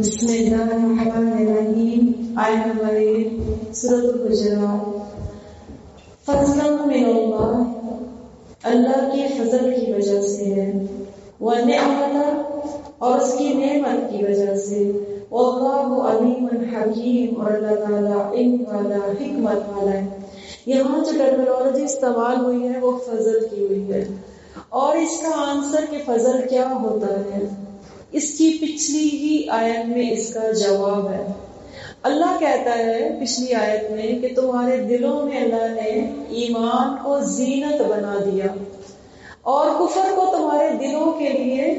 بسم اللہ الرحمن الرحیم. آیت نمبر 1 سورۃ الحجرات. فضلا من اللہ، اللہ کے فضل کی وجہ سے ہے، ونعمت اور اس کی نعمت کی وجہ سے، واللہ علیم حکیم اور اللہ تعالیٰ علم والا حکمت والا ہے. یہاں جو ٹرمینالوجی استعمال ہوئی ہے وہ فضل کی ہوئی ہے، اور اس کا آنسر کہ فضل کیا ہوتا ہے اس کی پچھلی ہی آیت میں اس کا جواب ہے. اللہ کہتا ہے پچھلی آیت میں کہ تمہارے دلوں میں اللہ نے ایمان کو زینت بنا دیا اور کفر کو تمہارے دلوں کے لیے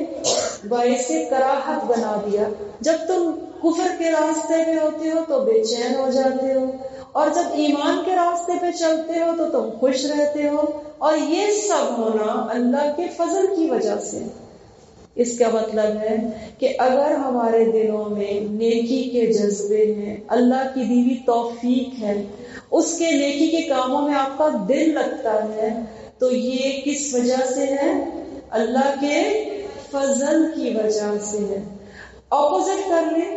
باعث کراہت بنا دیا. جب تم کفر کے راستے پہ ہوتے ہو تو بے چین ہو جاتے ہو، اور جب ایمان کے راستے پہ چلتے ہو تو تم خوش رہتے ہو، اور یہ سب ہونا اللہ کے فضل کی وجہ سے. اس کا مطلب ہے کہ اگر ہمارے دلوں میں نیکی کے جذبے ہیں، اللہ کی دی ہوئی توفیق ہے، اس کے نیکی کے کاموں میں آپ کا دل لگتا ہے، تو یہ کس وجہ سے ہے؟ اللہ کے فضل کی وجہ سے ہے. اپوزٹ کر لیں،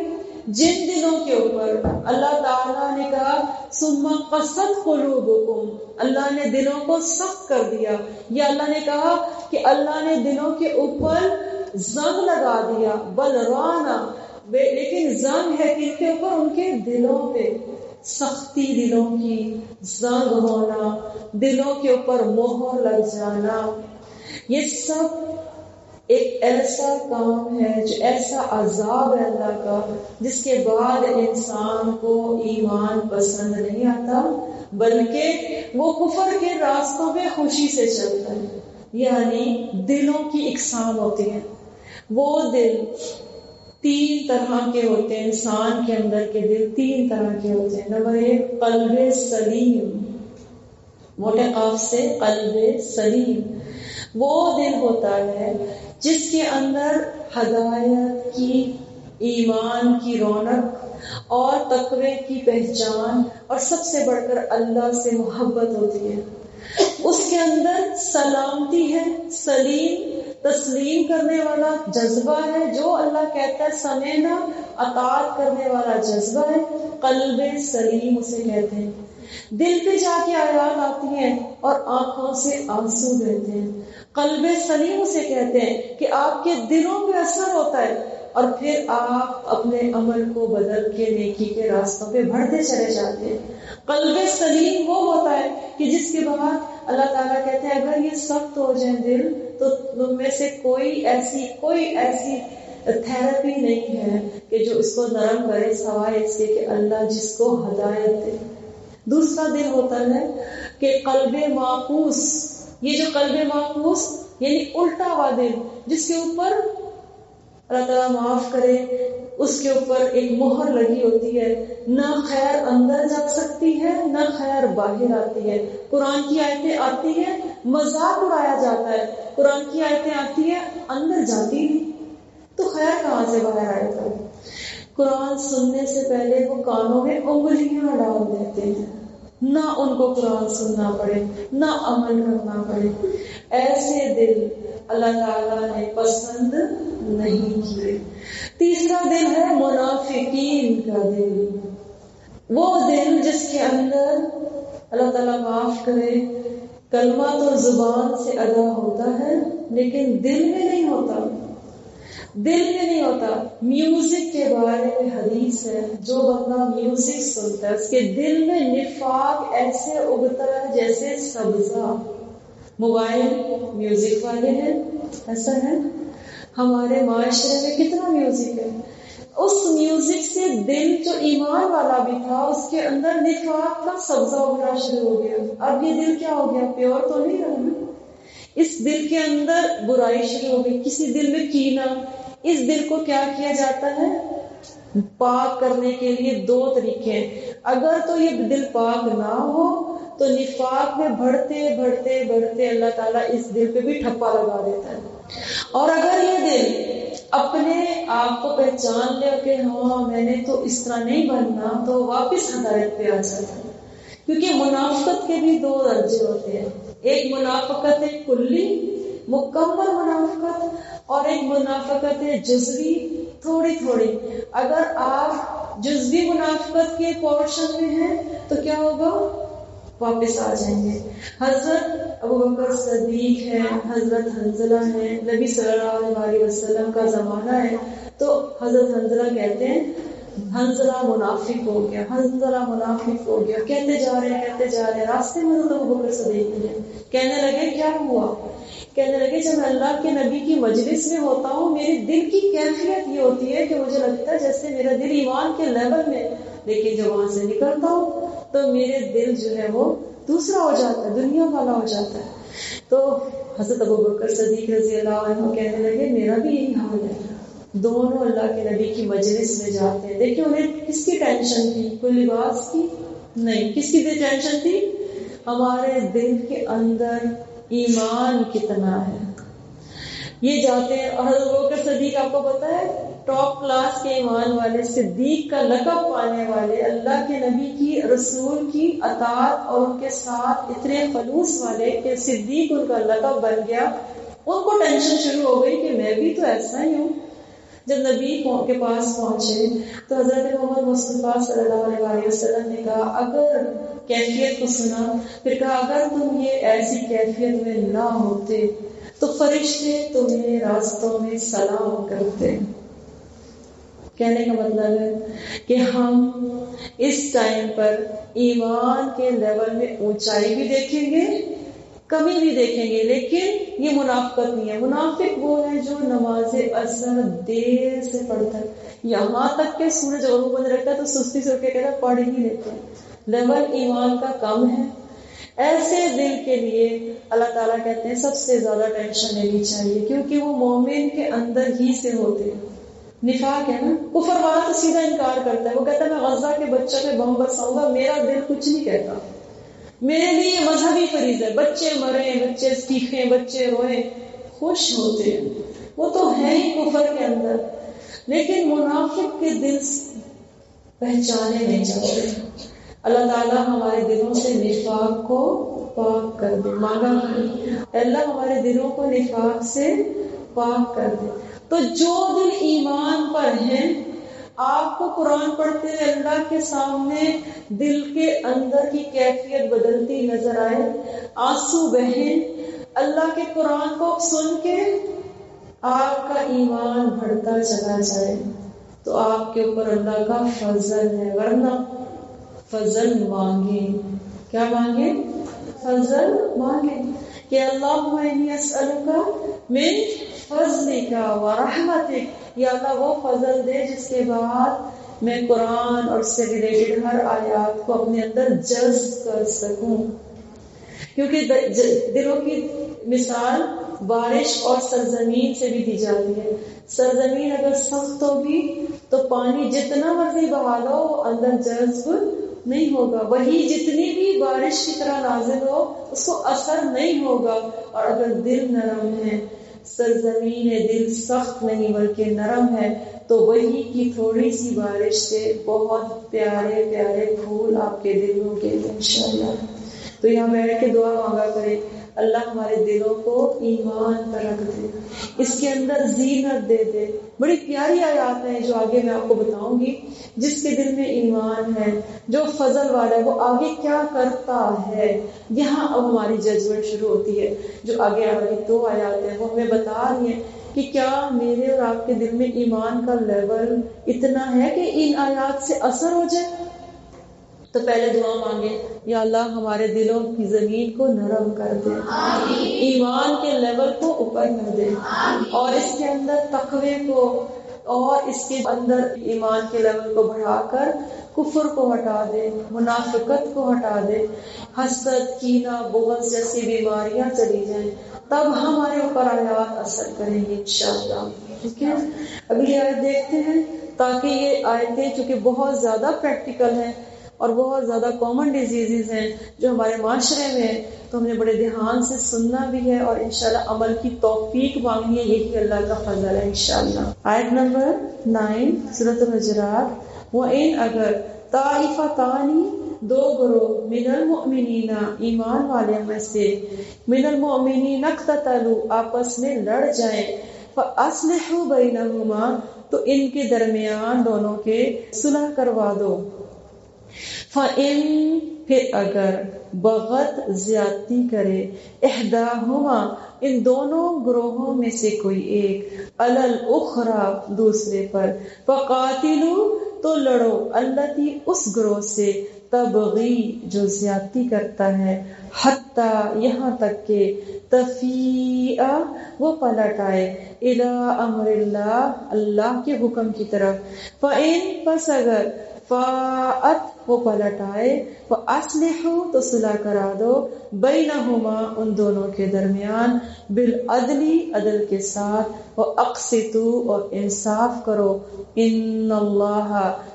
جن دلوں کے اوپر اللہ تعالیٰ نے کہا ثم قست قلوبکم، اللہ نے دلوں کو سخت کر دیا، یا اللہ نے کہا کہ اللہ نے دلوں کے اوپر زنگ لگا دیا، بل رانا، لیکن زنگ ہے کن کے اوپر؟ ان کے دلوں پہ. سختی دلوں کی، زنگ ہونا، دلوں کے اوپر مہر لگ جانا، یہ سب ایک ایسا کام ہے، جو ایسا عذاب ہے اللہ کا، جس کے بعد انسان کو ایمان پسند نہیں آتا، بلکہ وہ کفر کے راستوں پہ خوشی سے چلتا ہے. یعنی دلوں کی اقسام ہوتی ہے. وہ دل 3 طرح کے ہوتے ہیں، انسان کے اندر کے دل 3 طرح کے ہوتے ہیں. نمبر 1 قلب سلیم، موٹے قاف سے قلب سلیم. وہ دل ہوتا ہے جس کے اندر ہدایت کی، ایمان کی رونق اور تقوی کی پہچان، اور سب سے بڑھ کر اللہ سے محبت ہوتی ہے. اس کے اندر سلامتی ہے، سلیم، تسلیم کرنے والا جذبہ ہے، جو اللہ کہتا ہے سمینا، اطاعت کرنے والا جذبہ ہے. قلب سلیم اسے کہتے ہیں. دل پہ جا کے آیات آتی ہیں اور آنکھوں سے آنسو بہتے ہیں. قلب سلیم اسے کہتے ہیں کہ آپ کے دلوں پہ اثر ہوتا ہے، اور پھر آپ اپنے عمل کو بدل کے نیکی کے راستوں پہ بڑھتے چلے جاتے ہیں. قلب سلیم وہ ہوتا ہے کہ جس کے بعد اللہ تعالیٰ کہتے ہیں اگر یہ سخت ہو جائیں دل، تو تم میں سے کوئی ایسی تھراپی نہیں ہے کہ جو اس کو نرم کرے، سوائے اس کے کہ اللہ جس کو ہدایت دے. دوسرا دل ہوتا ہے کہ قلب معکوس. یہ جو قلب معکوس یعنی الٹا ہوا دل، جس کے اوپر اللہ تعالیٰ معاف کرے، اس کے اوپر ایک مہر لگی ہوتی ہے، نہ خیر اندر جا سکتی ہے نہ خیر باہر آتی ہے. قرآن کی آیتیں آتی ہیں، مذاق اڑایا جاتا ہے. قرآن کی آیتیں آتی ہیں، اندر جاتی نہیں، تو خیر کہاں سے باہر آئے گا؟ قرآن سننے سے پہلے وہ کانوں میں انگلیاں ڈال دیتے ہیں، نہ ان کو قرآن سننا پڑے نہ عمل کرنا پڑے. ایسے دل اللہ تعالیٰ نے پسند نہیں کیے. تیسرا دل ہے منافقین کا دل. وہ دل جس کے اندر اللہ تعالیٰ معاف کرے، کلمہ تو زبان سے ادا ہوتا ہے لیکن دل میں نہیں ہوتا. دل میں نہیں ہوتا. میوزک کے بارے میں حدیث ہے، جو بندہ میوزک سنتا ہے اس کے دل میں نفاق ایسے اگتا ہے جیسے سبزہ. موبائل میوزک والے ہیں، ایسا ہے. ہمارے معاشرے میں کتنا میوزک ہے، اس میوزک سے دل جو ایمان والا بھی تھا اس کے اندر نفاق کا سبزہ اگنا شروع ہو گیا. اب یہ دل کیا ہو گیا؟ پیور تو نہیں رہا. اس دل کے اندر برائی شروع ہو گئی. کسی دل میں کینہ. اس دل کو کیا کیا جاتا ہے؟ پاک کرنے کے لیے 2 طریقے ہیں. اگر تو یہ دل پاک نہ ہو تو نفاق میں بڑھتے بڑھتے بڑھتے اللہ تعالیٰ اس دل پہ بھی ٹھپا لگا دیتا ہے. اور اگر یہ دل اپنے آپ کو پہچان لے کہ ہاں میں نے تو اس طرح نہیں بننا، تو واپس ہدایت پہ آ جاتا ہے. کیونکہ منافقت کے بھی 2 درجے ہوتے ہیں. ایک منافقت کلی، مکمل منافقت، اور ایک منافقت جزوی، تھوڑی تھوڑی. اگر آپ جزوی منافقت کے پورشن میں ہیں تو کیا ہوگا؟ واپس آ جائیں گے. حضرت ابوبکر صدیق ہے، حضرت حنظلہ ہے، نبی صلی اللہ علیہ وسلم کا زمانہ ہے، تو حضرت حنظلہ کہتے ہیں حنظلہ منافق ہو گیا، حنظلہ منافق ہو گیا. کہتے جا رہے راستے میں حضرت ابوبکر صدیق ملے. کہنے لگے کیا ہوا؟ کہنے لگے جب میں اللہ کے نبی کی مجلس میں ہوتا ہوں میرے دل کی کیفیت یہ ہوتی ہے کہ مجھے لگتا ہے جیسے میرا دل ایمان کے لیول میں، لیکن جب وہاں سے نکلتا ہوں تو میرے دل جو ہے وہ دوسرا ہو جاتا ہے، دنیا والا ہو جاتا ہے. تو حضرت ابوبکر صدیق رضی اللہ عنہ کہنے لگے میرا بھی یہی حال ہے. دونوں اللہ کے نبی کی مجلس میں جاتے ہیں. دیکھیں انہیں کس کی ٹینشن تھی؟ کوئی لباس کی نہیں. کس کی ٹینشن تھی؟ ہمارے دل کے اندر ایمان کتنا ہے. یہ جاتے ہیں. اور حضرت ابوبکر صدیق آپ کو پتا ہے ٹاپ کلاس کے ایمان والے، صدیق کا لقب پانے والے، اللہ کے نبی کی رسول کی اطاعت اور ان کے ساتھ اتنے خلوص والے کہ صدیق ان کا لقب بن گیا. ان کو ٹینشن شروع ہو گئی کہ میں بھی تو ایسا ہی ہوں. جب نبی کے پاس پہنچے تو حضرت محمد مصطفیٰ صلی اللہ علیہ وسلم نے کہا، اگر کیفیت کو سنا، پھر کہا اگر تم یہ ایسی کیفیت میں نہ ہوتے تو فرشتے تمہیں راستوں میں سلام کرتے. کہنے کا مطلب ہے کہ ہم اس ٹائم پر ایمان کے لیول میں اونچائی بھی دیکھیں گے، کمی بھی دیکھیں گے، لیکن یہ منافقت نہیں ہے. منافق وہ ہے جو نماز اثر دیر سے پڑھتا ہے، یہاں تک کہ سورج غروب ہونے لگتا ہے تو سستی سے اٹھ کے کہتا ہے پڑھ ہی لیتے ہیں. لیول ایمان کا کم ہے. ایسے دل کے لیے اللہ تعالیٰ کہتے ہیں سب سے زیادہ ٹینشن لینی چاہیے، کیونکہ وہ مومن کے اندر ہی سے ہوتے ہیں. نفاق ہے نا. کفر والا تو سیدھا انکار کرتا ہے، وہ کہتا ہے میں غزہ کے بچوں پہ بم برساؤں گا، میرا دل کچھ نہیں کہتا، میرے لیے یہ مذہبی فریض ہے. بچے مریں، بچے چیخیں، بچے روئیں، خوش ہوتے ہیں. وہ تو ہے ہی کفر کے اندر. لیکن منافق کے دل پہچانے نہیں جاتے. اللہ تعالیٰ ہمارے دلوں سے نفاق کو پاک کر دے. مانگا اللہ ہمارے دلوں کو نفاق سے پاک کر دے. تو جو دل ایمان پر ہیں، آپ کو قرآن پڑھتے ہوئے اللہ کے سامنے دل کے اندر کی کیفیت بدلتی نظر آئے، آنسو بہیں، اللہ کے قرآن کو سن کے آپ کا ایمان بڑھتا چلا جائے، تو آپ کے اوپر اللہ کا فضل ہے. ورنہ فضل مانگیں. کیا مانگیں؟ فضل مانگیں کہ اللہم انی اسألک من فضلک ورحمتک، یا اللہ وہ فضل دے جس کے بعد میں قرآن اور اس سے ریلیٹڈ ہر آیات کو اپنے اندر جذب کر سکوں. کیونکہ دلوں کی مثال بارش اور سرزمین سے بھی دی جاتی ہے. سرزمین اگر سخت ہوگی تو پانی جتنا مرضی بہا لو وہ اندر جذب نہیں ہوگا. وہی جتنی بھی بارش کی طرح نازل ہو اس کو اثر نہیں ہوگا. اور اگر دل نرم ہے، سرزمین دل سخت نہیں بلکہ نرم ہے، تو وہی کی تھوڑی سی بارش سے بہت پیارے پیارے پھول آپ کے دلوں کے انشاءاللہ. تو یہاں بیٹھ کے دعا مانگا کرے اللہ ہمارے دلوں کو ایمان پر رکھ دے، اس کے اندر زینت دے دے. بڑی پیاری آیات ہیں جو آگے میں آپ کو بتاؤں گی. جس کے دل میں ایمان ہے، جو فضل والا ہے، وہ آگے کیا کرتا ہے. یہاں اب ہماری ججمنٹ شروع ہوتی ہے. جو آگے والی 2 آیات ہیں وہ ہمیں بتا رہی ہیں کہ کیا میرے اور آپ کے دل میں ایمان کا لیول اتنا ہے کہ ان آیات سے اثر ہو جائے. تو پہلے دعا مانگے، یا اللہ ہمارے دلوں کی زمین کو نرم کر دے، ایمان کے لیول کو اوپر کر دے، اور اس کے اندر تقوی کو اور اس کے اندر ایمان کے لیول کو بڑھا کر کفر کو ہٹا دے، منافقت کو ہٹا دے، حسد، کینہ، بغض جیسی بیماریاں چلی جائیں. تب ہمارے اوپر آیات اثر کریں گے انشاءاللہ. ٹھیک ہے، اگلی آیت دیکھتے ہیں. تاکہ یہ آیتیں چونکہ بہت زیادہ پریکٹیکل ہیں اور بہت زیادہ کامن ڈیزیزز ہیں جو ہمارے معاشرے میں ہیں، تو ہم نے بڑے دھیان سے سننا بھی ہے اور انشاءاللہ عمل کی توفیق مانگنی ہے. یہی اللہ کا فضل ہے انشاءاللہ. آیت نمبر 9 سورۃ الحجرات. وَإِنْ اگر طائفتانی 2 گروہ من المؤمنین ایمان والے میں سے، من المؤمنین اقتتلوا آپس میں لڑ جائیں، فَأَصْلِحُوا بَيْنَهُمَا تو ان کے درمیان دونوں کے صلح کروا دو. فَإِن پھر اگر بغت زیادتی کرے احداہما ان دونوں گروہوں میں سے کوئی ایک علی الاخری دوسرے پر فقاتلوا تو لڑو التی اس گروہ سے تبغی جو زیادتی کرتا ہے حتی یہاں تک کہ تفیء وہ پلٹ آئے الی امر اللہ اللہ کے حکم کی طرف. فَإِن پس اگر فاءت وہ پلٹ آئے فاصلحوا تو صلح کرا دو بینہما ان دونوں کے درمیان بالعدل عدل کے ساتھ واقسطوا اور انصاف کرو ان اللہ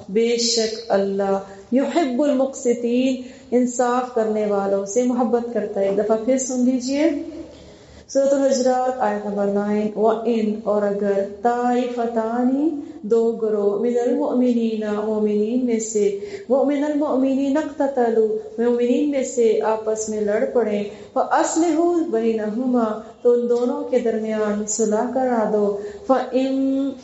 بے شک اللہ یحب المقسطین انصاف کرنے والوں سے محبت کرتا ہے. ایک دفعہ پھر سن لیجئے سورۃ الحجرات آیت نمبر 9. وَإِن اور اگر طائفتانی دو گروہ من المؤمنین مومنین میں سے ومن المؤمنین اقتتلوا مومنین میں سے آپس میں لڑ پڑے فاصلحوا بینہما تو ان دونوں کے درمیان صلح کرا دو. فَإِن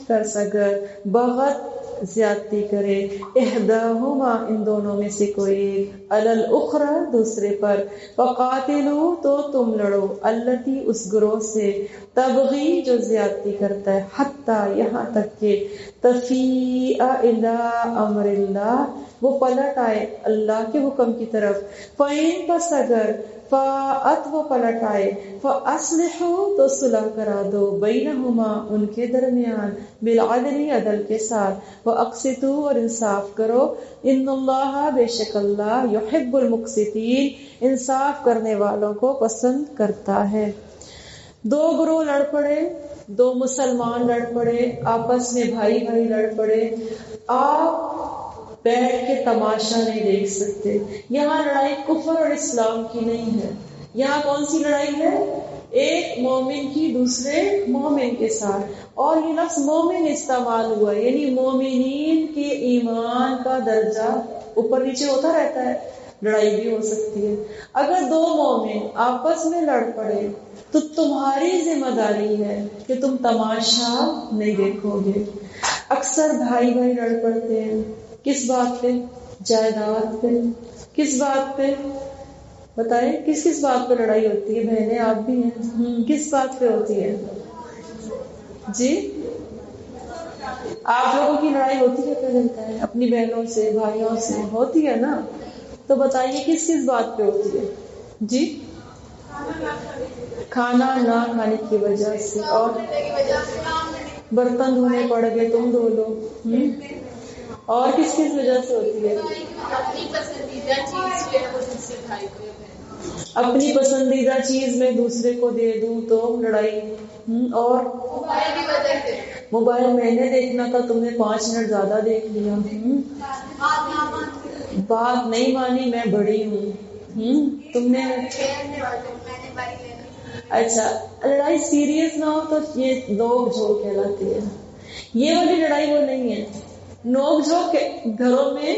پس اگر بغت زیادتی کرے احداہما ان دونوں میں سے کوئی ایک علی الاخری دوسرے پر فقاتلوا تو تم لڑو التی اس گروہ سے تبغی جو زیادتی کرتا ہے حتی یہاں تک کہ تفیء الی امر اللہ وہ پلٹ آئے اللہ کے حکم کی طرف. فَإِن پس اگر فاءت وہ پلٹ آئے فاصلحوا تو صلح کرا دو بینہما ان کے درمیان بالعدل عدل کے ساتھ واقسطوا اور انصاف کرو ان اللہ بے شک اللہ یحب المقسطین انصاف کرنے والوں کو پسند کرتا ہے. دو گروہ لڑ پڑے دو مسلمان لڑ پڑے آپس میں بھائی بھائی لڑ پڑے آپ بیٹھ کے تماشا نہیں دیکھ سکتے. یہاں لڑائی کفر اور اسلام کی نہیں ہے. یہاں کون سی لڑائی ہے؟ ایک مومن کی دوسرے مومن کے ساتھ. اور یہ لفظ مومن استعمال ہوا یعنی مومنین کے ایمان کا درجہ اوپر نیچے ہوتا رہتا ہے. لڑائی بھی ہو سکتی ہے. اگر دو مومن آپس میں لڑ پڑے تو تمہاری ذمہ داری ہے کہ تم تماشا نہیں دیکھو گے. اکثر بھائی بھائی لڑ پڑتے ہیں کس بات پہ؟ جائیداد پہ. کس بات پہ بتائیں؟ کس کس بات پہ لڑائی ہوتی ہے؟ بہنیں آپ بھی ہیں. کس بات پہ ہوتی ہے جی؟ آپ لوگوں کی لڑائی ہوتی ہے کیا جانتا ہے؟ اپنی بہنوں سے بھائیوں سے ہوتی ہے نا. تو بتائیے کس کس بات پہ ہوتی ہے جی؟ کھانا نہ کھانے کی وجہ سے اور برتن دھونے پڑ گئے تم دھو لو. اور کس کس وجہ سے ہوتی ہے؟ اپنی پسندیدہ چیز میں دوسرے کو دے دوں تو لڑائی. اور موبائل میں نے دیکھنا تھا تم نے 5 منٹ زیادہ دیکھ لیا. بات نہیں مانی میں بڑی ہوں تم نے. اچھا لڑائی سیریس نہ ہو تو یہ نوک جھوک کہلاتی ہے. یہ والی لڑائی وہ نہیں ہے. نوک جھوک گھروں میں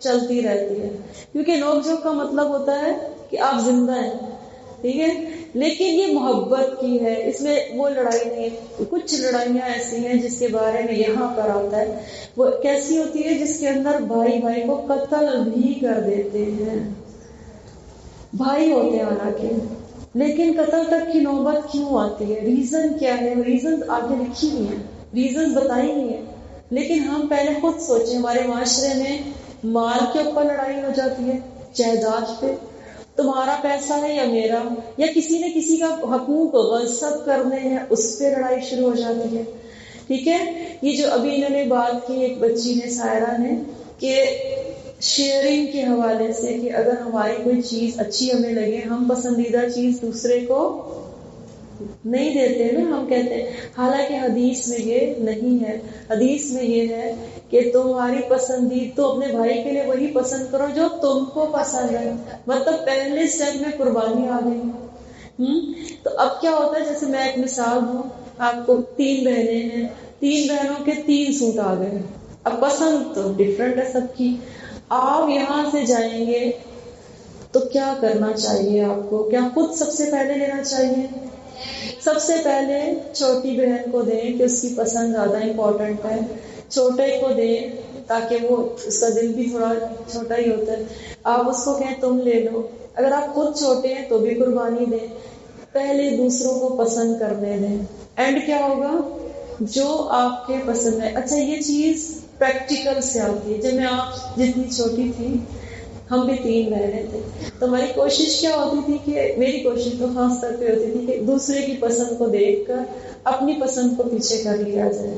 چلتی رہتی ہے کیونکہ نوک جھوک کا مطلب ہوتا ہے کہ آپ زندہ ہیں. ٹھیک ہے. لیکن یہ محبت کی ہے اس میں وہ لڑائی نہیں. کچھ لڑائیاں ایسی ہیں جس کے بارے میں یہاں پر آتا ہے. وہ کیسی ہوتی ہے جس کے اندر بھائی بھائی کو قتل بھی کر دیتے ہیں. بھائی ہوتے ہیں حالانکہ لیکن قتل تک کی نوبت کیوں آتی ہے؟ ریزن کیا ہے؟ ریزن آگے لکھی نہیں ہے. ریزن بتائی نہیں ہے. لیکن ہم پہلے خود سوچیں ہمارے معاشرے میں مال کے اوپر لڑائی ہو جاتی ہے. جائیداد پہ تمہارا پیسہ ہے یا میرا یا کسی نے کسی کا حقوق غصب کرنے ہیں اس پہ لڑائی شروع ہو جاتی ہے. ٹھیک ہے. یہ جو ابھی انہوں نے بات کی ایک بچی نے سائرہ نے کہ شیئرنگ کے حوالے سے کہ اگر ہماری کوئی چیز اچھی ہمیں لگے ہم پسندیدہ چیز دوسرے کو نہیں دیتے نا. ہم کہتے ہیں حالانکہ حدیث میں یہ نہیں ہے. حدیث میں یہ ہے کہ تمہاری پسندید تو اپنے بھائی کے لیے وہی پسند کرو جو تم کو پسند ہے. مطلب پہلے سٹیپ میں قربانی آ گئی. تو اب کیا ہوتا ہے جیسے میں ایک مثال دوں آپ کو. 3 بہنیں ہیں. 3 بہنوں کے 3 سوٹ آ گئے. اب پسند تو ڈفرینٹ ہے سب کی. آپ یہاں سے جائیں گے تو کیا کرنا چاہیے آپ کو؟ کیا خود سب سے پہلے لینا چاہیے؟ سب سے پہلے چھوٹی بہن کو دیں کہ اس کی پسند زیادہ امپورٹنٹ ہے، چھوٹے کو دیں تاکہ وہ اس کا دل بھی تھوڑا چھوٹا ہی ہوتا ہے. آپ اس کو کہیں تم لے لو. اگر آپ خود چھوٹے ہیں تو بھی قربانی دیں. پہلے دوسروں کو پسند کرنے دیں. اینڈ کیا ہوگا؟ جو آپ کے پسند ہے. اچھا یہ چیز پریکٹیکل سے آتی ہے. جب میں آپ جتنی چھوٹی تھی، ہم بھی 3 بہنیں تھے، تو ہماری کوشش کیا ہوتی تھی کہ میری کوشش تو خاص طور پہ ہوتی تھی کہ دوسرے کی پسند کو دیکھ کر اپنی پسند کو پیچھے کر لیا جائے.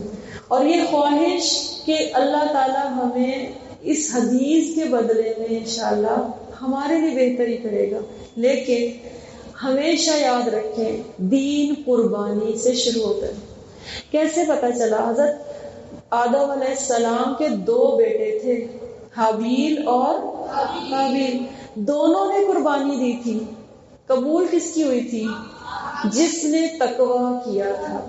اور یہ خواہش کہ اللہ تعالیٰ ہمیں اس حدیث کے بدلے میں انشاءاللہ ہمارے لیے بہتری کرے گا. لیکن ہمیشہ یاد رکھیں دین قربانی سے شروع ہوتا ہے. کیسے پتا چلا؟ حضرت آدم علیہ السلام کے 2 بیٹے تھے، حابیل اور قابیل. دونوں نے قربانی دی تھی. قبول کس کی ہوئی تھی؟ جس نے تقوی کیا تھا،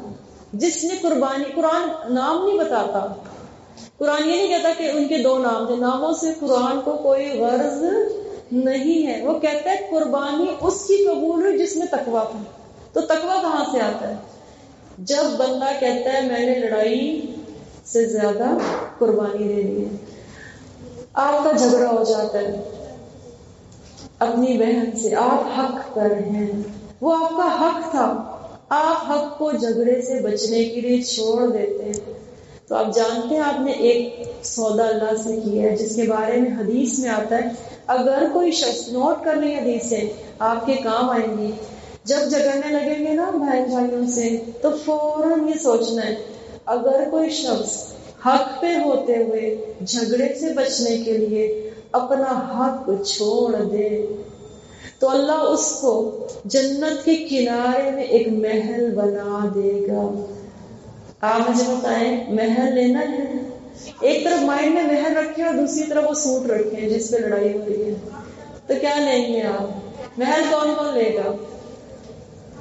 جس نے قربانی. قرآن نام نہیں بتاتا. قرآن یہ نہیں کہتا کہ ان کے 2 نام تھے. ناموں سے قرآن کو کوئی غرض نہیں ہے. وہ کہتا ہے قربانی اس کی قبول ہوئی جس میں تقوی تھا. تو تقوی کہاں سے آتا ہے؟ جب بندہ کہتا ہے میں نے لڑائی سے زیادہ قربانی دینی ہے. آپ کا جھگڑا ہو جاتا ہے اپنی بہن سے، آپ حق پر ہیں، وہ آپ کا حق تھا، آپ حق کو جھگڑے سے بچنے کے لیے چھوڑ دیتے ہیں. تو آپ جانتے ہیں آپ نے ایک سودا اللہ سے کیا ہے جس کے بارے میں حدیث میں آتا ہے. اگر کوئی شخص، نوٹ کر لیں حدیثیں، آپ کے کام آئیں گی. جب جھگڑنے لگیں گے نا بہن بھائیوں سے تو فوراً یہ سوچنا ہے اگر کوئی شخص حق پہ ہوتے ہوئے جھگڑے سے بچنے کے لیے اپنا حق چھوڑ دے تو اللہ اس کو جنت کے کنارے میں ایک محل بنا دے گا. آپ مجھے بتائیں محل لینا ہے؟ ایک طرف مائنڈ میں محل رکھیں اور دوسری طرف وہ سوٹ رکھیں جس پہ لڑائی ہو رہی ہے. تو کیا لیں گے آپ؟ محل کون کون لے گا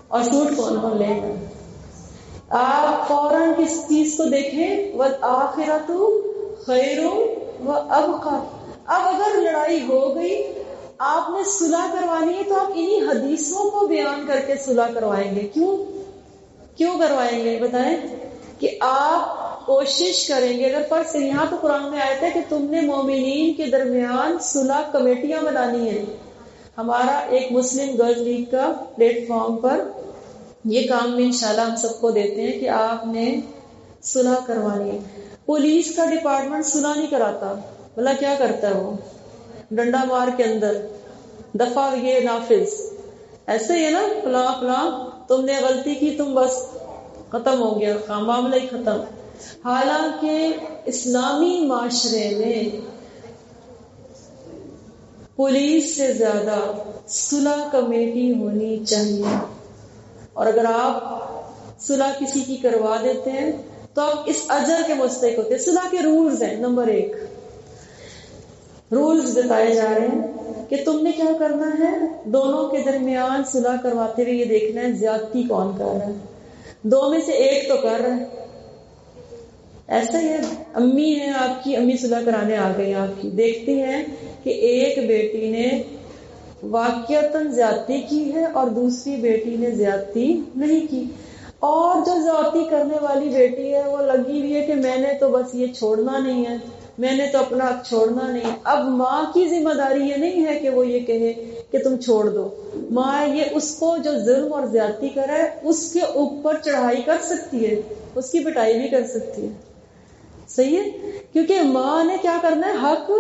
اور سوٹ کون کون لے گا؟ آپ فوراً کس چیز کو دیکھیں؟ وَالْآخِرَةُ خَيْرٌ وَأَبْقَىٰ. اب اگر لڑائی ہو گئی، آپ نے صلح کروانی ہے تو آپ انہی حدیثوں کو بیان کر کے صلح کروائیں گے. کیوں کروائیں گے بتائیں؟ کہ آپ کوشش کریں گے. اگر فرض کریں، یہاں تو قرآن میں آیت ہے کہ تم نے مومنین کے درمیان صلح کمیٹیاں بنانی ہیں. ہمارا ایک مسلم گرل لیگ کا پلیٹ فارم پر یہ کام میں انشاءاللہ ہم سب کو دیتے ہیں کہ آپ نے صلح کروانی ہے. پولیس کا ڈپارٹمنٹ صلح نہیں کراتا، بھلا کیا کرتا ہے؟ وہ ڈنڈا مار کے اندر دفعہ یہ نافذ. ایسے ہی ہے نا، فلاں فلاں تم نے غلطی کی، تم بس ختم ہو گیا کام، معاملہ ہی ختم. حالانکہ اسلامی معاشرے میں پولیس سے زیادہ صلح کمیٹی ہونی چاہیے. اور اگر آپ صلح کسی کی کروا دیتے ہیں تو آپ اس اجر کے مستحق ہوتے ہیں. صلح کے رولز ہیں. نمبر 1 رولز بتائے جا رہے ہیں کہ تم نے کیا کرنا ہے. دونوں کے درمیان صلح کرواتے ہوئے یہ دیکھنا ہے زیادتی کون کر رہا ہے. 2 میں سے 1 تو کر رہا ہے. ایسا ہی ہے، امی ہیں آپ کی، امی صلح کرانے آ گئی آپ کی، دیکھتی ہیں کہ ایک بیٹی نے واقعتاً زیادتی کی ہے اور دوسری بیٹی نے زیادتی نہیں کی، اور جو زیادتی کرنے والی بیٹی ہے وہ لگی ہوئی ہے کہ میں نے تو بس یہ چھوڑنا نہیں ہے، میں نے تو اپنا حق چھوڑنا نہیں. اب ماں کی ذمہ داری یہ نہیں ہے کہ وہ یہ کہے کہ تم چھوڑ دو. ماں یہ اس کو جو ظلم اور زیادتی کرا ہے اس کے اوپر چڑھائی کر سکتی ہے، اس کی پٹائی بھی کر سکتی ہے. صحیح ہے، کیونکہ ماں نے کیا کرنا ہے؟ حق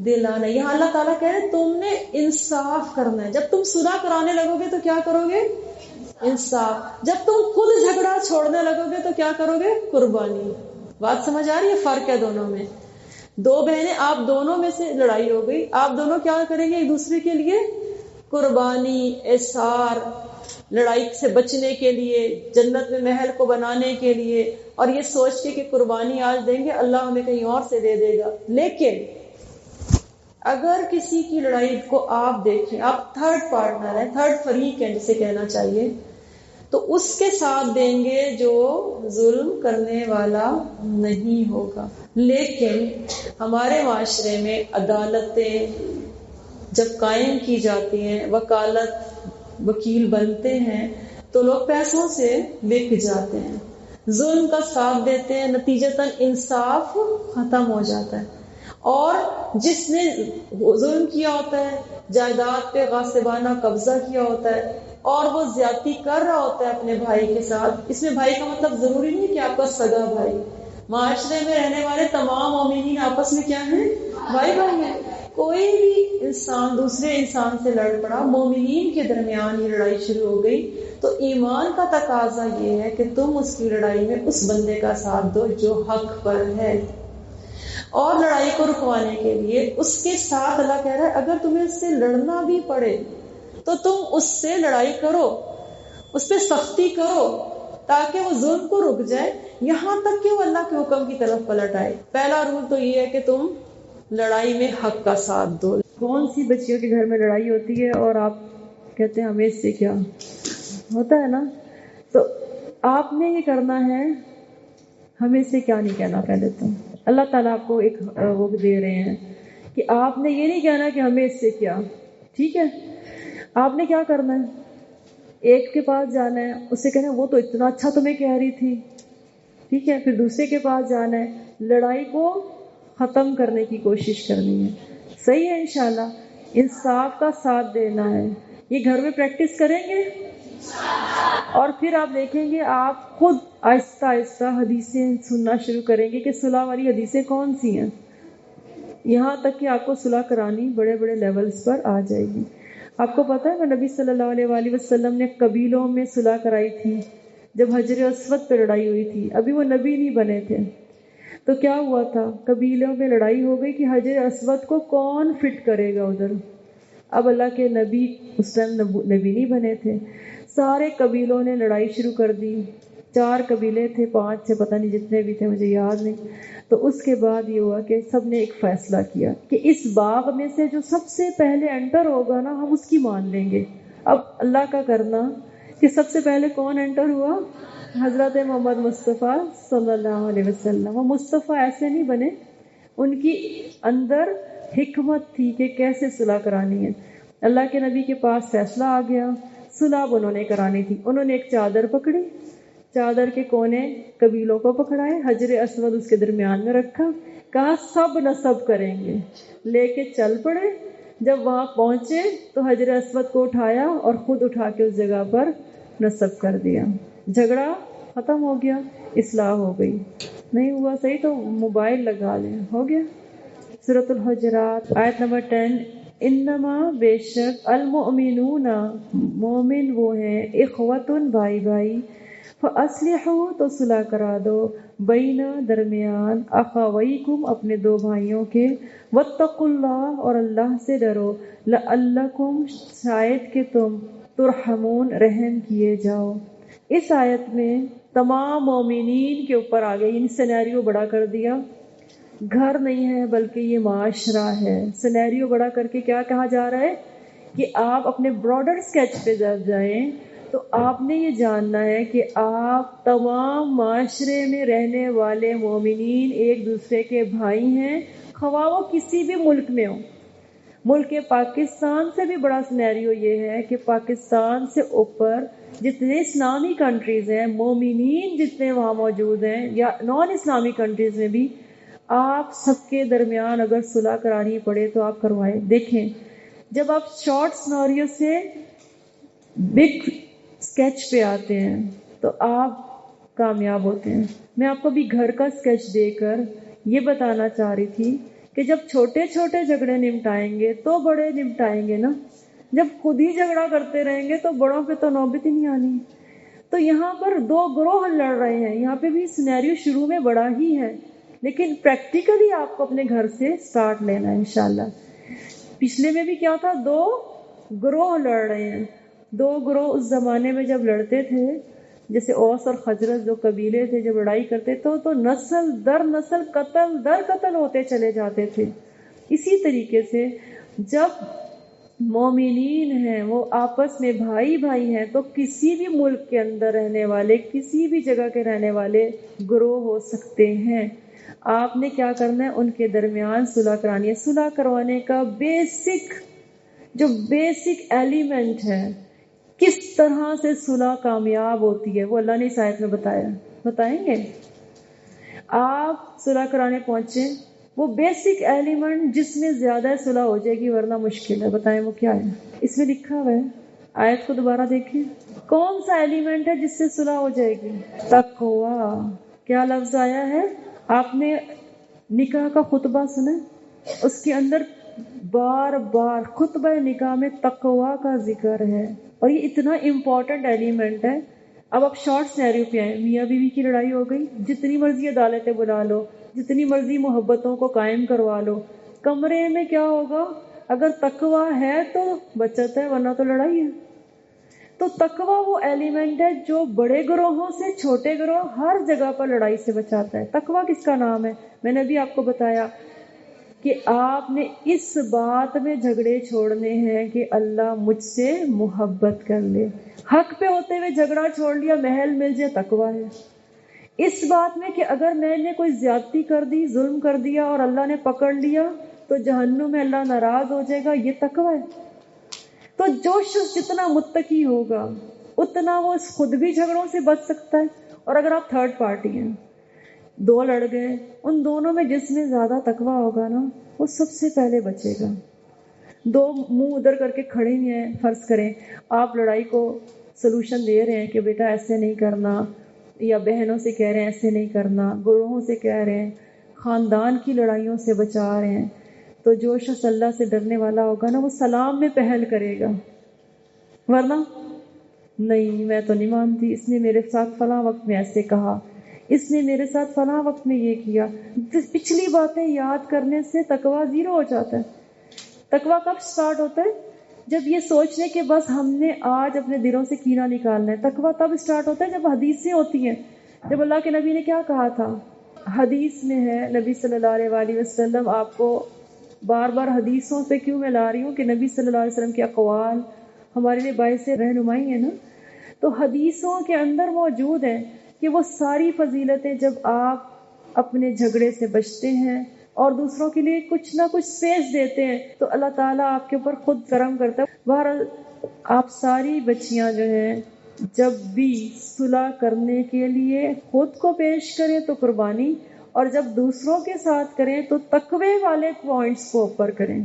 دلانا. یہاں اللہ تعالیٰ کہہ رہے تم نے انصاف کرنا ہے. جب تم صلح کرانے لگو گے تو کیا کرو گے؟ انصاف. جب تم خود جھگڑا چھوڑنے لگو گے تو کیا کرو گے؟ قربانی. بات سمجھ آ رہی ہے؟ فرق ہے دونوں میں. 2 بہنیں، آپ دونوں میں سے لڑائی ہو گئی، آپ دونوں کیا کریں گے ایک دوسرے کے لیے؟ قربانی، اثار، لڑائی سے بچنے کے لیے، جنت میں محل کو بنانے کے لیے، اور یہ سوچ کے کہ قربانی آج دیں گے اللہ ہمیں کہیں اور سے دے دے گا. لیکن اگر کسی کی لڑائی کو آپ دیکھیں، آپ تھرڈ پارٹنر ہیں، تھرڈ فریق ہیں جسے کہنا چاہیے، تو اس کے ساتھ دیں گے جو ظلم کرنے والا نہیں ہوگا. لیکن ہمارے معاشرے میں عدالتیں جب قائم کی جاتی ہیں، وکالت، وکیل بنتے ہیں، تو لوگ پیسوں سے بک جاتے ہیں، ظلم کا ساتھ دیتے ہیں، نتیجتاً انصاف ختم ہو جاتا ہے. اور جس نے ظلم کیا ہوتا ہے، جائیداد پہ غاصبانہ قبضہ کیا ہوتا ہے، اور وہ زیادتی کر رہا ہوتا ہے اپنے بھائی کے ساتھ، اس میں بھائی کا مطلب ضروری نہیں کہ آپ کا سگا بھائی، معاشرے میں رہنے والے تمام مومنین آپس میں کیا ہیں؟ بھائی بھائی ہیں. کوئی بھی انسان دوسرے انسان سے لڑ پڑا، مومنین کے درمیان یہ لڑائی شروع ہو گئی، تو ایمان کا تقاضا یہ ہے کہ تم اس کی لڑائی میں اس بندے کا ساتھ دو جو حق پر ہے. اور لڑائی کو رکوانے کے لیے اس کے ساتھ اللہ کہہ رہا ہے اگر تمہیں اس سے لڑنا بھی پڑے تو تم اس سے لڑائی کرو، اس پہ سختی کرو تاکہ وہ ظلم کو رک جائے، یہاں تک کہ وہ اللہ کے حکم کی طرف پلٹ آئے. پہلا رول تو یہ ہے کہ تم لڑائی میں حق کا ساتھ دو. کون سی بچیوں کے گھر میں لڑائی ہوتی ہے اور آپ کہتے ہیں ہمیں اس سے کیا ہوتا ہے نا؟ تو آپ نے یہ کرنا ہے، ہمیں اس سے کیا نہیں کہنا. پہلے تو اللہ تعالیٰ آپ کو ایک وہ دے رہے ہیں کہ آپ نے یہ نہیں کہنا کہ ہمیں اس سے کیا. ٹھیک ہے، آپ نے کیا کرنا ہے، ایک کے پاس جانا ہے، اس سے کہنا وہ تو اتنا اچھا تمہیں کہہ رہی تھی. ٹھیک ہے، پھر دوسرے کے پاس جانا ہے، لڑائی کو ختم کرنے کی کوشش کرنی ہے. صحیح ہے، انشاءاللہ انصاف کا ساتھ دینا ہے. یہ گھر میں پریکٹس کریں گے اور پھر آپ دیکھیں گے آپ خود آہستہ آہستہ حدیثیں سننا شروع کریں گے کہ صلح والی حدیثیں کون سی ہیں، یہاں تک کہ آپ کو صلح کرانی بڑے بڑے لیولز پر آ جائے گی. آپ کو پتہ ہے وہ نبی صلی اللہ علیہ وآلہ وسلم نے قبیلوں میں صلح کرائی تھی جب حجر اسود پہ لڑائی ہوئی تھی. ابھی وہ نبی نہیں بنے تھے تو کیا ہوا تھا، قبیلوں میں لڑائی ہو گئی کہ حجر اسود کو کون فٹ کرے گا ادھر. اب اللہ کے نبی اس ٹائم نبی نہیں بنے تھے، سارے قبیلوں نے لڑائی شروع کر دی. 4 قبیلے تھے، 5 سے پتہ نہیں جتنے بھی تھے مجھے یاد نہیں. تو اس کے بعد یہ ہوا کہ سب نے ایک فیصلہ کیا کہ اس باغ میں سے جو سب سے پہلے انٹر ہوگا نا ہم اس کی مان لیں گے. اب اللہ کا کرنا کہ سب سے پہلے کون انٹر ہوا، حضرت محمد مصطفیٰ صلی اللہ علیہ وسلم. وہ مصطفیٰ ایسے نہیں بنے، ان کی اندر حکمت تھی کہ کیسے صلح کرانی ہے. اللہ کے نبی کے پاس فیصلہ آ گیا، صلح انہوں نے کرانی تھی. انہوں نے ایک چادر پکڑی، چادر کے کونے قبیلوں کو پکڑائے، حجر اسود اس کے درمیان میں رکھا، کہا سب نصب کریں گے، لے کے چل پڑے. جب وہاں پہنچے تو حجر اسود کو اٹھایا اور خود اٹھا کے اس جگہ پر نصب کر دیا. جھگڑا ختم ہو گیا، اصلاح ہو گئی. نہیں ہوا صحیح تو موبائل لگا لیں، ہو گیا. سورۃ الحجرات آیت نمبر 10، انما بے شک المؤمنون مومن وہ ہیں، اخوتن بھائی بھائی، فاصلحوا تو صلح کرا دو، بین درمیان، اخویکم اپنے 2 بھائیوں کے، واتقوا اللہ اور اللہ سے ڈرو، لعلکم شاید کہ تم ترحمون رحم کیے جاؤ. اس آیت میں تمام مومنین کے اوپر آ گئی، ان سینیریو بڑا کر دیا. گھر نہیں ہے بلکہ یہ معاشرہ ہے. سینیریو بڑا کر کے کیا کہا جا رہا ہے کہ آپ اپنے براڈر سکیچ پہ جب جائیں تو آپ نے یہ جاننا ہے کہ آپ تمام معاشرے میں رہنے والے مومنین ایک دوسرے کے بھائی ہیں، خواہ وہ کسی بھی ملک میں ہوں. ملک پاکستان سے بھی بڑا سینیریو یہ ہے کہ پاکستان سے اوپر جتنے اسلامی کنٹریز ہیں، مومنین جتنے وہاں موجود ہیں، یا نان اسلامی کنٹریز میں بھی، آپ سب کے درمیان اگر صلح کرانی پڑے تو آپ کروائیں. دیکھیں جب آپ شارٹ سینیریو سے بگ اسکیچ پہ آتے ہیں تو آپ کامیاب ہوتے ہیں. میں آپ کو بھی گھر کا اسکیچ دے کر یہ بتانا چاہ رہی تھی کہ جب چھوٹے چھوٹے جھگڑے نمٹائیں گے تو بڑے نمٹائیں گے نا. جب خود ہی جھگڑا کرتے رہیں گے تو بڑوں پہ تو نوبت ہی نہیں آنی. تو یہاں پر 2 گروہ لڑ رہے ہیں، یہاں پہ بھی سینیریو شروع میں بڑا ہی ہے، لیکن پریکٹیکلی آپ کو اپنے گھر سے سٹارٹ لینا ہے انشاءاللہ. پچھلے میں بھی کیا تھا، 2 گروہ لڑ رہے ہیں. 2 گروہ اس زمانے میں جب لڑتے تھے، جیسے اوس اور خزرج 2 قبیلے تھے، جب لڑائی کرتے تو نسل در نسل قتل در قتل ہوتے چلے جاتے تھے. اسی طریقے سے جب مومنین ہیں وہ آپس میں بھائی بھائی ہیں تو کسی بھی ملک کے اندر رہنے والے، کسی بھی جگہ کے رہنے والے گروہ ہو سکتے ہیں. آپ نے کیا کرنا ہے، ان کے درمیان صلح کرانی ہے. صلح کروانے کا بیسک ایلیمنٹ ہے کس طرح سے صلح کامیاب ہوتی ہے وہ اللہ نے اس آیت میں بتایا. بتائیں گے؟ آپ صلح کرانے پہنچے، وہ بیسک ایلیمنٹ جس میں زیادہ صلح ہو جائے گی ورنہ مشکل ہے. بتائیں وہ کیا ہے؟ اس میں لکھا ہوا ہے، آیت کو دوبارہ دیکھیں. کون سا ایلیمنٹ ہے جس سے صلح ہو جائے گی؟ تقویٰ. کیا لفظ آیا ہے؟ آپ نے نکاح کا خطبہ سنا؟ اس کے اندر بار بار خطبہ نکاح میں تقویٰ کا ذکر ہے، اور یہ اتنا امپورٹنٹ ایلیمنٹ ہے. اب آپ شارٹ سینیریو پہ آئیں. میاں بیوی کی لڑائی ہو گئی، جتنی مرضی عدالتیں بلا لو، جتنی مرضی محبتوں کو قائم کروا لو، کمرے میں کیا ہوگا؟ اگر تقویٰ ہے تو بچت ہے، ورنہ تو لڑائی ہے. تو تقویٰ وہ ایلیمنٹ ہے جو بڑے گروہوں سے چھوٹے گروہ ہر جگہ پر لڑائی سے بچاتا ہے. تقویٰ کس کا نام ہے؟ میں نے بھی آپ کو بتایا کہ آپ نے اس بات میں جھگڑے چھوڑنے ہیں کہ اللہ مجھ سے محبت کر لے. حق پہ ہوتے ہوئے جھگڑا چھوڑ لیا، محل مل جائے، تقویٰ ہے. اس بات میں کہ اگر میں نے کوئی زیادتی کر دی، ظلم کر دیا اور اللہ نے پکڑ لیا تو جہنم میں اللہ ناراض ہو جائے گا، یہ تقویٰ ہے. تو جو شخص جتنا متقی ہوگا اتنا وہ خود بھی جھگڑوں سے بچ سکتا ہے. اور اگر آپ تھرڈ پارٹی ہیں، دو لڑ گئے، ان دونوں میں جس میں زیادہ تقویٰ ہوگا نا وہ سب سے پہلے بچے گا. دو منہ ادھر کر کے کھڑے ہوئے ہیں، فرض کریں آپ لڑائی کو سلوشن دے رہے ہیں کہ بیٹا ایسے نہیں کرنا، یا بہنوں سے کہہ رہے ہیں ایسے نہیں کرنا، گروہوں سے کہہ رہے ہیں، خاندان کی لڑائیوں سے بچا رہے ہیں، تو جو شخص اللہ سے ڈرنے والا ہوگا نا وہ سلام میں پہل کرے گا. ورنہ نہیں، میں تو نہیں مانتی، اس نے میرے ساتھ فلاں وقت میں ایسے کہا، اس نے میرے ساتھ فلاں وقت میں یہ کیا. پچھلی باتیں یاد کرنے سے تقویٰ زیرو ہو جاتا ہے. تقویٰ کب سٹارٹ ہوتا ہے؟ جب یہ سوچنے کہ بس ہم نے آج اپنے دلوں سے کینہ نکالنا ہے. تقویٰ تب سٹارٹ ہوتا ہے جب حدیثیں ہوتی ہیں. جب اللہ کے نبی نے کیا کہا تھا؟ حدیث میں ہے، نبی صلی اللہ علیہ وسلم، آپ کو بار بار حدیثوں پہ کیوں میں لا رہی ہوں کہ نبی صلی اللہ علیہ وسلم کے اقوال ہمارے لیے باعث رہنمائی ہیں نا. تو حدیثوں کے اندر موجود ہیں کہ وہ ساری فضیلتیں جب آپ اپنے جھگڑے سے بچتے ہیں اور دوسروں کے لیے کچھ نہ کچھ اسپیس دیتے ہیں تو اللہ تعالیٰ آپ کے اوپر خود کرم کرتا ہے. بہرحال آپ ساری بچیاں جو ہیں جب بھی صلح کرنے کے لیے خود کو پیش کریں تو قربانی، اور جب دوسروں کے ساتھ کریں تو تقوی والے پوائنٹس کو اوپر کریں.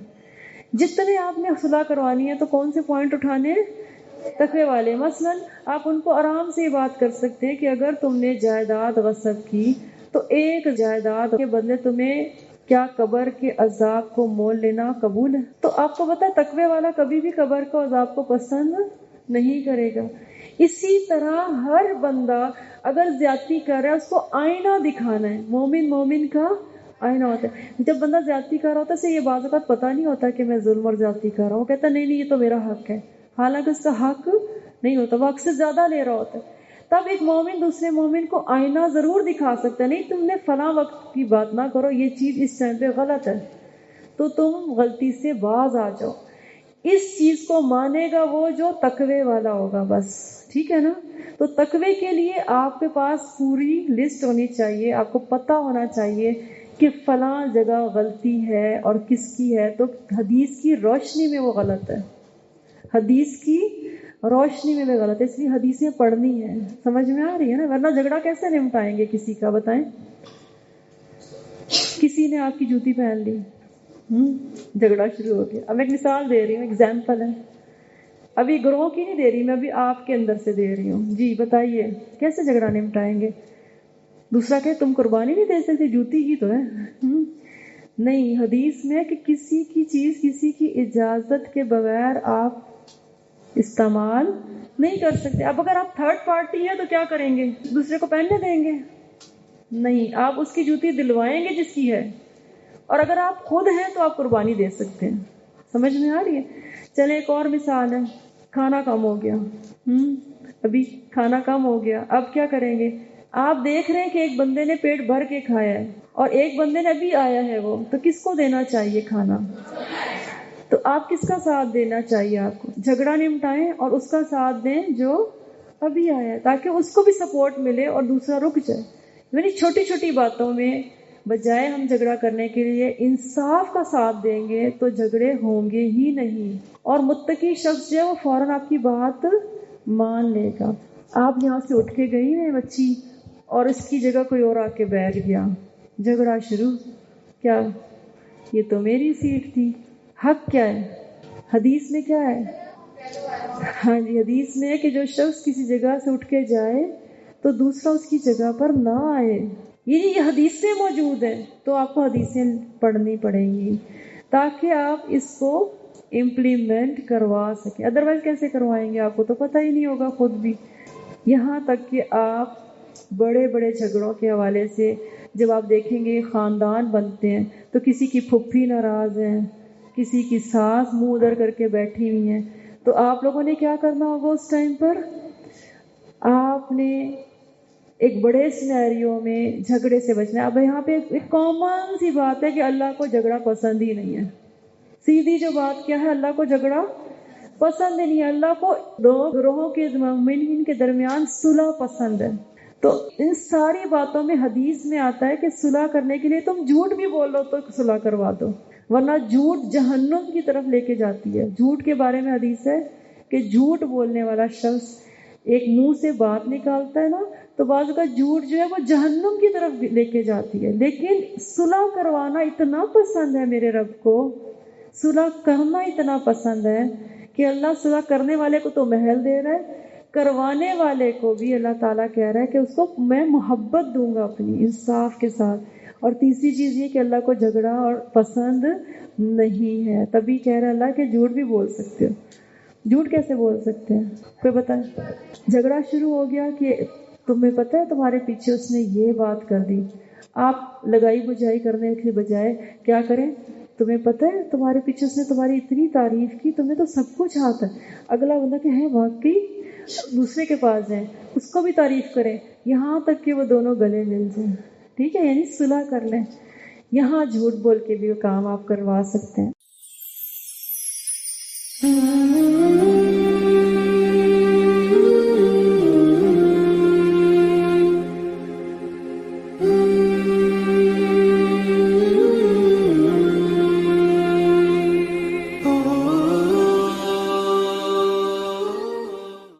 جتنے آپ نے صلح کروانی ہے تو کون سے پوائنٹ اٹھانے ہیں؟ تقوی والے. مثلا آپ ان کو آرام سے بات کر سکتے ہیں کہ اگر تم نے جائیداد غصب کی تو ایک جائیداد کے بدلے تمہیں کیا قبر کے عذاب کو مول لینا قبول ہے؟ تو آپ کو پتا تقوی والا کبھی بھی قبر کو عذاب کو پسند نہیں کرے گا. اسی طرح ہر بندہ اگر زیادتی کر رہا ہے اس کو آئینہ دکھانا ہے. مومن مومن کا آئینہ ہوتا ہے. جب بندہ زیادتی کر رہا ہوتا ہے اسے یہ بعض اوقات پتہ نہیں ہوتا کہ میں ظلم اور زیادتی کر رہا ہوں، وہ کہتا نہیں یہ تو میرا حق ہے، حالانکہ اس کا حق نہیں ہوتا، وہ حق سے زیادہ لے رہا ہوتا ہے. تب ایک مومن دوسرے مومن کو آئینہ ضرور دکھا سکتا ہے، نہیں تم نے فلاں وقت کی بات نہ کرو، یہ چیز اس ٹائم پہ غلط ہے تو تم غلطی سے باز آ جاؤ. اس چیز کو مانے گا وہ جو تقوی والا ہوگا. بس ٹھیک ہے نا. تو تقوی کے لیے آپ کے پاس پوری لسٹ ہونی چاہیے، آپ کو پتہ ہونا چاہیے کہ فلاں جگہ غلطی ہے اور کس کی ہے. تو حدیث کی روشنی میں وہ غلط ہے، حدیث کی روشنی میں بھی غلط ہے، اس لیے حدیثیں پڑھنی ہیں. سمجھ میں آ رہی ہے نا؟ ورنہ جھگڑا کیسے نمٹائیں گے کسی کا؟ بتائیں. کسی نے آپ کی جوتی پہن لی، جھگڑا شروع ہو گیا. اب ایک مثال دے رہی ہوں، ایگزامپل ہے، ابھی گروہ کی نہیں دے رہی میں، ابھی آپ کے اندر سے دے رہی ہوں. جی بتائیے کیسے جھگڑا نمٹائیں گے؟ دوسرا کہ تم قربانی نہیں دے سکتے، جوتی کی تو ہے. نہیں، حدیث میں کہ کسی کی چیز کسی کی اجازت کے بغیر آپ استعمال نہیں کر سکتے. اب اگر آپ تھرڈ پارٹی ہیں تو کیا کریں گے؟ دوسرے کو پہننے دیں گے؟ نہیں، آپ اس کی جوتی دلوائیں گے جس کی ہے. اور اگر آپ خود ہیں تو آپ قربانی دے سکتے ہیں. سمجھ میں آ رہی ہے؟ چلیں ایک اور مثال ہے. کھانا کم ہو گیا، ابھی کھانا کم ہو گیا، اب کیا کریں گے؟ آپ دیکھ رہے ہیں کہ ایک بندے نے پیٹ بھر کے کھایا ہے اور ایک بندے نے ابھی آیا ہے، وہ تو کس کو دینا چاہیے کھانا؟ تو آپ کس کا ساتھ دینا چاہیے؟ آپ کو جھگڑا نمٹائیں اور اس کا ساتھ دیں جو ابھی آیا ہے، تاکہ اس کو بھی سپورٹ ملے اور دوسرا رک جائے. یعنی چھوٹی چھوٹی باتوں میں بجائے ہم جھگڑا کرنے کے لیے انصاف کا ساتھ دیں گے تو جھگڑے ہوں گے ہی نہیں، اور متقی شخص جو ہے وہ فوراً آپ کی بات مان لے گا۔ آپ یہاں سے اٹھ کے گئی ہیں بچی اور اس کی جگہ کوئی اور آ کے بیٹھ گیا، جھگڑا شروع، کیا یہ تو میری سیٹ تھی، حق کیا ہے؟ حدیث میں کیا ہے؟ ہاں جی، حدیث میں ہے کہ جو شخص کسی جگہ سے اٹھ کے جائے تو دوسرا اس کی جگہ پر نہ آئے، یہ حدیث میں موجود ہے، تو آپ کو حدیثیں پڑھنی پڑیں گی تاکہ آپ اس کو امپلیمنٹ کروا سکیں، ادروائز کیسے کروائیں گے؟ آپ کو تو پتہ ہی نہیں ہوگا خود بھی۔ یہاں تک کہ آپ بڑے بڑے جھگڑوں کے حوالے سے جب آپ دیکھیں گے خاندان بنتے ہیں تو کسی کی پھپھی ناراض ہے، کسی کی ساس منہ ادھر کر کے بیٹھی ہوئی ہیں، تو آپ لوگوں نے کیا کرنا ہوگا اس ٹائم پر؟ آپ نے ایک بڑے سینیریو میں جھگڑے سے بچنا ہے۔ اب یہاں پہ ایک کامن سی بات ہے کہ اللہ کو جھگڑا پسند ہی نہیں ہے، سیدھی جو بات کیا ہے، اللہ کو جھگڑا پسند ہی نہیں ہے، اللہ کو دو گروہوں کے مومنین کے درمیان صلح پسند ہے۔ تو ان ساری باتوں میں حدیث میں آتا ہے کہ صلح کرنے کے لیے تم جھوٹ بھی بولو تو صلح کروا دو، ورنہ جھوٹ جہنم کی طرف لے کے جاتی ہے۔ جھوٹ کے بارے میں حدیث ہے کہ جھوٹ بولنے والا شخص ایک منہ سے بات نکالتا ہے نا، تو بعض کا جھوٹ جو ہے وہ جہنم کی طرف لے کے جاتی ہے، لیکن صلح کروانا اتنا پسند ہے میرے رب کو، صلح کرنا اتنا پسند ہے کہ اللہ صلح کرنے والے کو تو محل دے رہا ہے، کروانے والے کو بھی اللہ تعالیٰ کہہ رہا ہے کہ اس کو میں محبت دوں گا اپنی انصاف کے ساتھ۔ اور تیسری چیز یہ کہ اللہ کو جھگڑا اور پسند نہیں ہے، تبھی کہہ رہا ہے اللہ کہ جھوٹ بھی بول سکتے ہو۔ جھوٹ کیسے بول سکتے ہیں؟ کوئی بتائیں؟ جھگڑا شروع ہو گیا کہ تمہیں پتہ ہے تمہارے پیچھے اس نے یہ بات کر دی، آپ لگائی بجائی کرنے کے بجائے کیا کریں؟ تمہیں پتہ ہے تمہارے پیچھے اس نے تمہاری اتنی تعریف کی، تمہیں تو سب کچھ آتا ہے، اگلا بندہ کہ ہے واقعی، دوسرے کے پاس جائیں اس کو بھی تعریف کریں، یہاں تک کہ وہ دونوں گلے مل جائیں، ٹھیک ہے، یعنی صلح کر لیں۔ یہاں جھوٹ بول کے بھی وہ کام آپ کروا سکتے ہیں۔